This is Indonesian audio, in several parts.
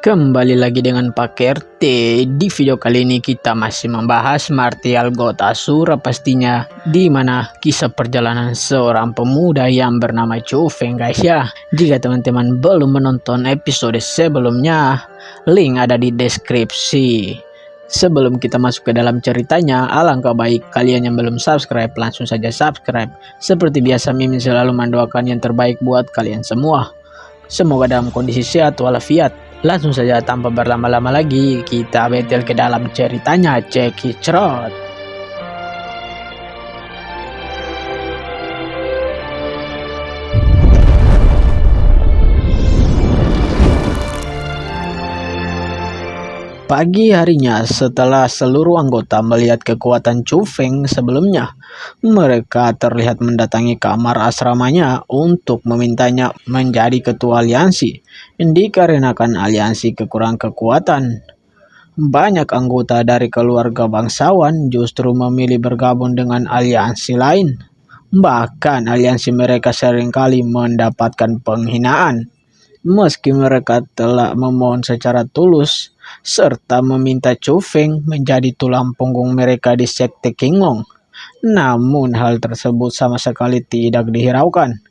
Kembali lagi dengan Pak RT. Di video kali ini kita masih membahas Martial God Asura pastinya, di mana kisah perjalanan seorang pemuda yang bernama Chu Feng guys ya. Jika teman-teman belum menonton episode sebelumnya, link ada di deskripsi. Sebelum kita masuk ke dalam ceritanya, alangkah baik kalian yang belum subscribe langsung saja subscribe. Seperti biasa, Mimin selalu mendoakan yang terbaik buat kalian semua. Semoga dalam kondisi sehat walafiat. Langsung saja tanpa berlama-lama lagi, kita betel ke dalam ceritanya. Check it out. Pagi harinya, setelah seluruh anggota melihat kekuatan Chu Feng sebelumnya, mereka terlihat mendatangi kamar asramanya untuk memintanya menjadi ketua aliansi. Dikarenakan aliansi kekurangan kekuatan, banyak anggota dari keluarga bangsawan justru memilih bergabung dengan aliansi lain. Bahkan aliansi mereka seringkali mendapatkan penghinaan. Meski mereka telah memohon secara tulus serta meminta Chu Feng menjadi tulang punggung mereka di Sekte Qinglong, namun hal tersebut sama sekali tidak dihiraukan,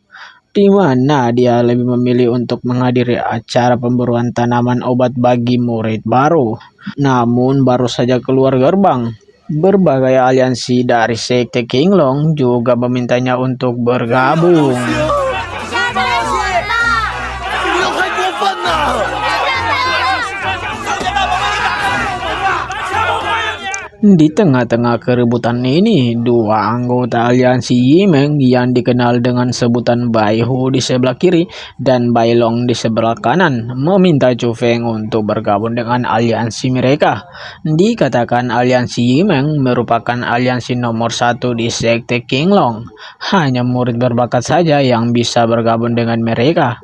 di mana dia lebih memilih untuk menghadiri acara pemburuan tanaman obat bagi murid baru. Namun baru saja keluar gerbang, berbagai aliansi dari Sekte Qinglong juga memintanya untuk bergabung. Di tengah-tengah keributan ini, dua anggota aliansi Yimeng yang dikenal dengan sebutan Bai Hu di sebelah kiri dan Bai Long di sebelah kanan meminta Chu Feng untuk bergabung dengan aliansi mereka. Dikatakan aliansi Yimeng merupakan aliansi nomor 1 di Sekte Qinglong. Hanya murid berbakat saja yang bisa bergabung dengan mereka.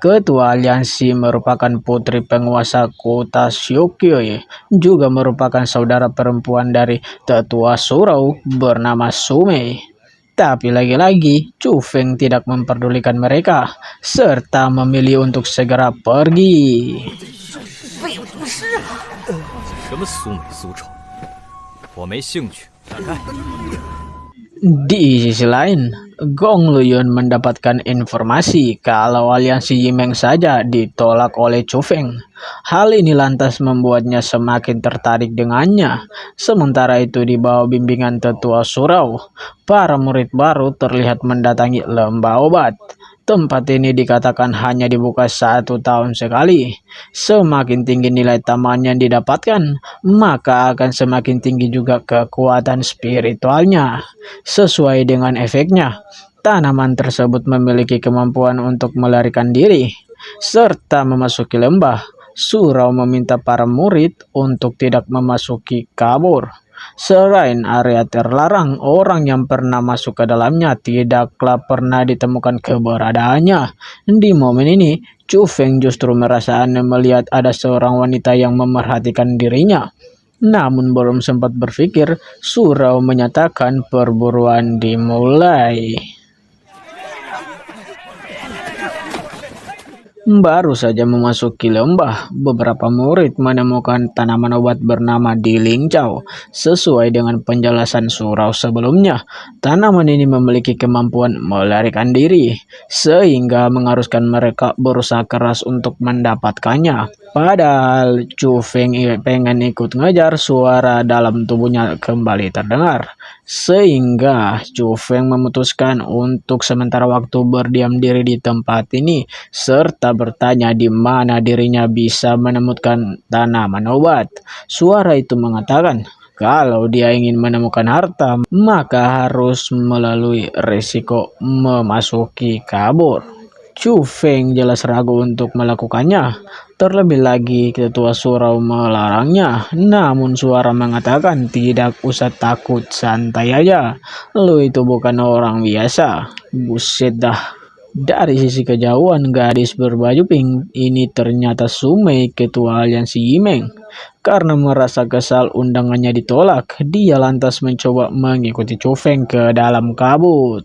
Ketua aliansi merupakan putri penguasa kota Xiuqiu, juga merupakan saudara perempuan dari tetua surau bernama Sumei. Tapi lagi-lagi, Chu Feng tidak memperdulikan mereka, serta memilih untuk segera pergi. Di sisi lain, Gong Luyun mendapatkan informasi kalau aliansi Yimeng saja ditolak oleh Chu Feng. Hal ini lantas membuatnya semakin tertarik dengannya. Sementara itu di bawah bimbingan tetua surau, para murid baru terlihat mendatangi lembah obat. Tempat ini dikatakan hanya dibuka 1 tahun sekali. Semakin tinggi nilai taman yang didapatkan, maka akan semakin tinggi juga kekuatan spiritualnya. Sesuai dengan efeknya, tanaman tersebut memiliki kemampuan untuk melarikan diri, serta memasuki lembah. Surau meminta para murid untuk tidak memasuki kabur. Selain area terlarang, orang yang pernah masuk ke dalamnya tidaklah pernah ditemukan keberadaannya. Di momen ini, Chu Feng justru merasa aneh melihat ada seorang wanita yang memerhatikan dirinya. Namun belum sempat berpikir, surau menyatakan perburuan dimulai. Baru saja memasuki lembah, beberapa murid menemukan tanaman obat bernama Dilingcao. Sesuai dengan penjelasan surau sebelumnya, tanaman ini memiliki kemampuan melarikan diri, sehingga mengharuskan mereka berusaha keras untuk mendapatkannya. Padahal Chu Feng pengen ikut ngejar, suara dalam tubuhnya kembali terdengar. Sehingga Chu Feng memutuskan untuk sementara waktu berdiam diri di tempat ini, serta bertanya di mana dirinya bisa menemukan tanaman obat. Suara itu mengatakan, kalau dia ingin menemukan harta, maka harus melalui risiko memasuki kabur. Chu Feng jelas ragu untuk melakukannya. Terlebih lagi ketua surau melarangnya. Namun suara mengatakan tidak usah takut, santai aja. Lu itu bukan orang biasa. Buset dah. Dari sisi kejauhan, gadis berbaju pink ini ternyata Sumei, ketua aliansi Yimeng. Karena merasa kesal undangannya ditolak, dia lantas mencoba mengikuti Chu Feng ke dalam kabut.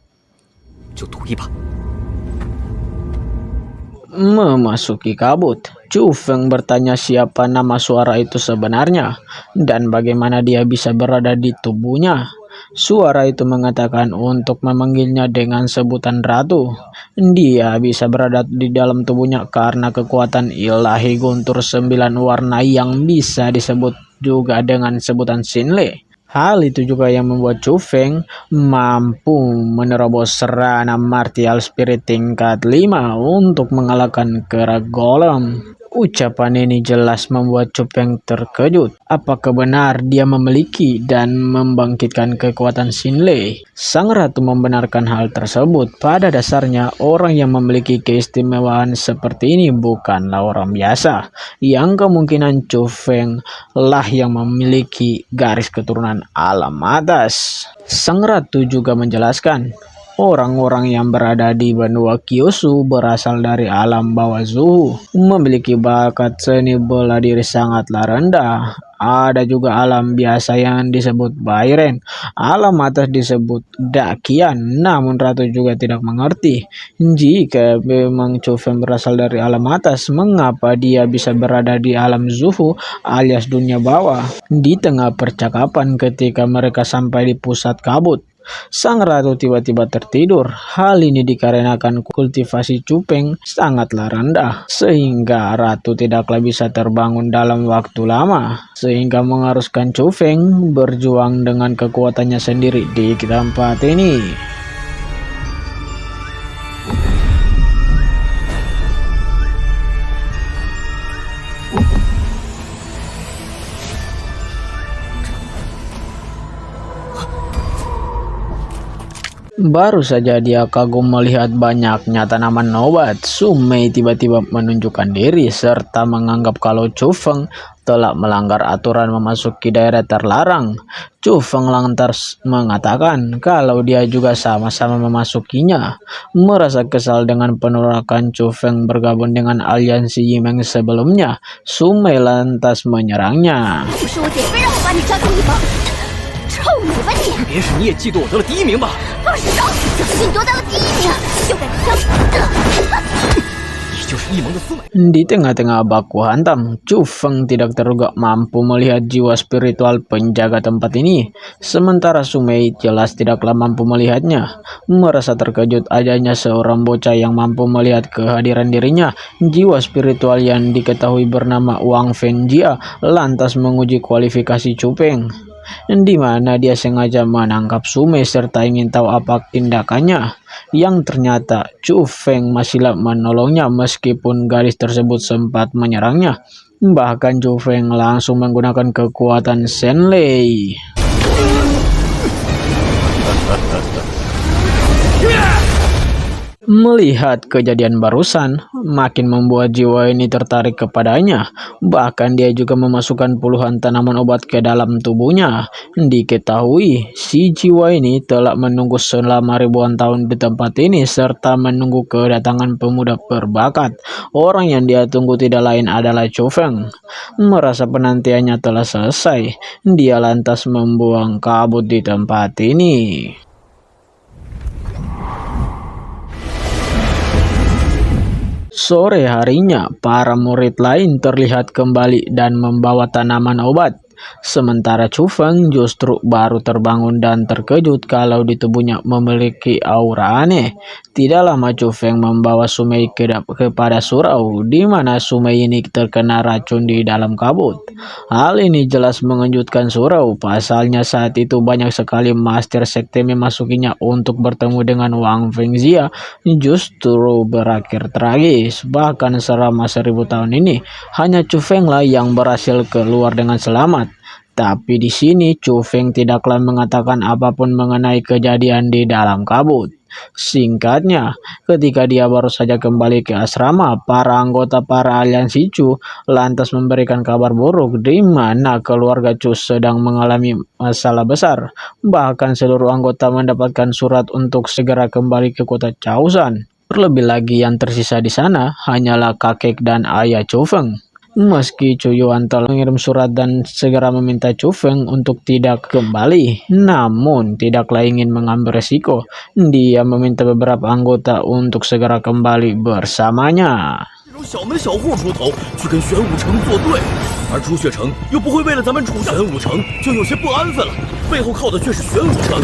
Memasuki kabut, Chu Feng bertanya siapa nama suara itu sebenarnya dan bagaimana dia bisa berada di tubuhnya. Suara itu mengatakan untuk memanggilnya dengan sebutan ratu. Dia bisa berada di dalam tubuhnya karena kekuatan ilahi guntur 9 warna yang bisa disebut juga dengan sebutan Xinle. Hal itu juga yang membuat Chu Feng mampu menerobos serana martial spirit tingkat 5 untuk mengalahkan kera golem. Ucapan ini jelas membuat Chu Feng terkejut. Apakah benar dia memiliki dan membangkitkan kekuatan Xinle? Sang ratu membenarkan hal tersebut. Pada dasarnya, orang yang memiliki keistimewaan seperti ini bukanlah orang biasa. Yang kemungkinan Chu Feng lah yang memiliki garis keturunan alam atas. Sang ratu juga menjelaskan, orang-orang yang berada di benua Kyushu berasal dari alam bawah suhu, memiliki bakat seni bela diri sangatlah rendah. Ada juga alam biasa yang disebut Bairen, alam atas disebut Dakian, namun Ratu juga tidak mengerti. Jika memang Chufen berasal dari alam atas, mengapa dia bisa berada di alam Zuhu alias dunia bawah? Di tengah percakapan ketika mereka sampai di pusat kabut, sang ratu tiba-tiba tertidur. Hal ini dikarenakan kultivasi cupeng sangatlah rendah, sehingga ratu tidaklah bisa terbangun dalam waktu lama, sehingga mengharuskan cupeng berjuang dengan kekuatannya sendiri di tempat ini. Baru saja dia kagum melihat banyaknya tanaman obat, Sumei tiba-tiba menunjukkan diri serta menganggap kalau Chu Feng telah melanggar aturan memasuki daerah terlarang. Chu Feng lantas mengatakan kalau dia juga sama-sama memasukinya. Merasa kesal dengan penolakan Chu Feng bergabung dengan aliansi Yimeng sebelumnya, Sumei lantas menyerangnya. 臭你吧你！别是你也嫉妒我得了第1名吧？放手！侥幸夺得了第1名，就敢想！你就是一盟的司马。Di tengah-tengah baku hantam, Chu Feng tidak terduga mampu melihat jiwa spiritual penjaga tempat ini, sementara Sumei jelas tidaklah mampu melihatnya. Merasa terkejut adanya seorang bocah yang mampu melihat kehadiran dirinya, jiwa spiritual yang diketahui bernama Wang Fengjia lantas menguji kualifikasi Chu Feng, di mana dia sengaja menangkap Sumei serta ingin tahu apa tindakannya, yang ternyata Chu Feng masihlah menolongnya meskipun gadis tersebut sempat menyerangnya. Bahkan Chu Feng langsung menggunakan kekuatan Shenlei. Melihat kejadian barusan, makin membuat jiwa ini tertarik kepadanya. Bahkan dia juga memasukkan puluhan tanaman obat ke dalam tubuhnya. Diketahui, si jiwa ini telah menunggu selama ribuan tahun di tempat ini, serta menunggu kedatangan pemuda berbakat. Orang yang dia tunggu tidak lain adalah Chu Feng. Merasa penantiannya telah selesai, dia lantas membuang kabut di tempat ini. Sore harinya, para murid lain terlihat kembali dan membawa tanaman obat. Sementara Chu Feng justru baru terbangun dan terkejut kalau di tubuhnya memiliki aura aneh. Tidak lama Chu Feng membawa Sumei kepada surau, di mana Sumei ini terkena racun di dalam kabut. Hal ini jelas mengejutkan surau, pasalnya saat itu banyak sekali master sekte memasukinya untuk bertemu dengan Wang Fengjia, justru berakhir tragis. Bahkan selama 1000 tahun ini, hanya Chu Feng lah yang berhasil keluar dengan selamat. Tapi di sini Chu Feng tidaklah mengatakan apapun mengenai kejadian di dalam kabut. Singkatnya, ketika dia baru saja kembali ke asrama, para aliansi Chu lantas memberikan kabar buruk di mana keluarga Chu sedang mengalami masalah besar. Bahkan seluruh anggota mendapatkan surat untuk segera kembali ke kota Chaosan. Terlebih lagi yang tersisa di sana hanyalah kakek dan ayah Chu Feng. Meski Chu Yuan telah mengirim surat dan segera meminta Chu Feng untuk tidak kembali, namun tidaklah ingin mengambil resiko. Dia meminta beberapa anggota untuk segera kembali bersamanya. 这种小门小户出头去跟玄武城作对，而朱雀城又不会为了咱们楚玄武城就有些不安分了，背后靠的却是玄武城，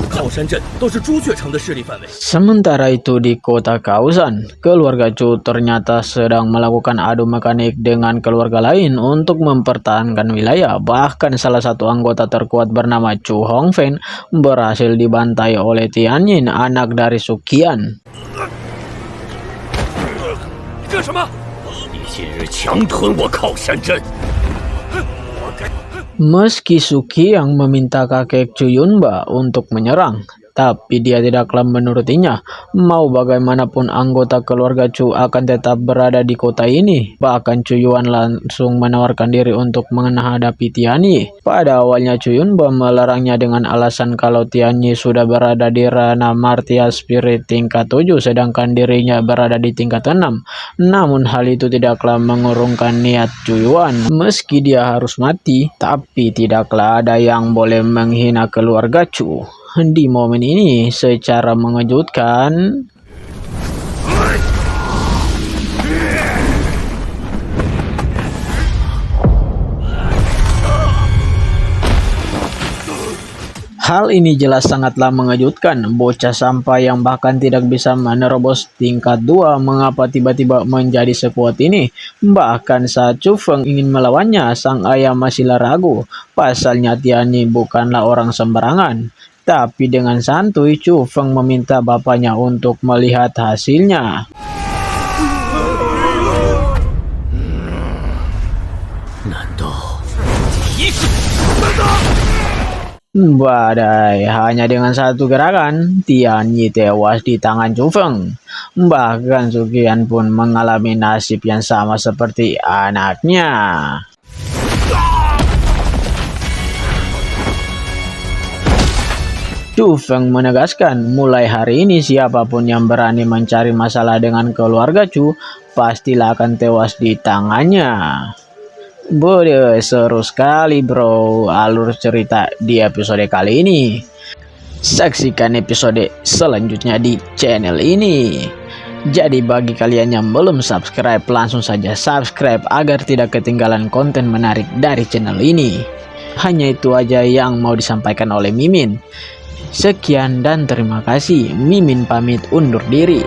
靠山镇都是朱雀城的势力范围。 Sementara itu di kota Kaosan, keluarga Chu ternyata sedang melakukan adu mekanik dengan keluarga lain untuk mempertahankan wilayah. Bahkan salah satu anggota terkuat bernama Chu Hongfen berhasil dibantai oleh Tianyin, anak dari Suqian. 干什么？你今日强吞我靠山镇！ Meski Suqian meminta kakek Chu Yunba untuk menyerang, tapi dia tidaklah menurutinya. Mau bagaimanapun anggota keluarga Chu akan tetap berada di kota ini. Bahkan Chu Yuan langsung menawarkan diri untuk menghadapi Tianyi. Pada awalnya Chu Yunba melarangnya dengan alasan kalau Tianyi sudah berada di ranah Martia Spirit tingkat 7 sedangkan dirinya berada di tingkat 6. Namun hal itu tidaklah mengurungkan niat Chu Yuan. Meski dia harus mati, tapi tidaklah ada yang boleh menghina keluarga Chu. Di momen ini secara mengejutkan, hal ini jelas sangatlah mengejutkan. Bocah sampah yang bahkan tidak bisa menerobos tingkat 2 mengapa tiba-tiba menjadi sekuat ini. Bahkan saat Chu Feng ingin melawannya, sang ayah masihlah ragu. Pasalnya Tianyi bukanlah orang sembarangan. Tapi dengan santuy Chu Feng meminta bapaknya untuk melihat hasilnya. Badai, hanya dengan satu gerakan, Tianyi tewas di tangan Chu Feng. Bahkan Suqian pun mengalami nasib yang sama seperti anaknya. Chu Feng menegaskan, mulai hari ini siapapun yang berani mencari masalah dengan keluarga Chu, pastilah akan tewas di tangannya. Bodoh, seru sekali bro alur cerita di episode kali ini. Saksikan episode selanjutnya di channel ini. Jadi bagi kalian yang belum subscribe, langsung saja subscribe agar tidak ketinggalan konten menarik dari channel ini. Hanya itu aja yang mau disampaikan oleh Mimin. Sekian dan terima kasih. Mimin pamit undur diri.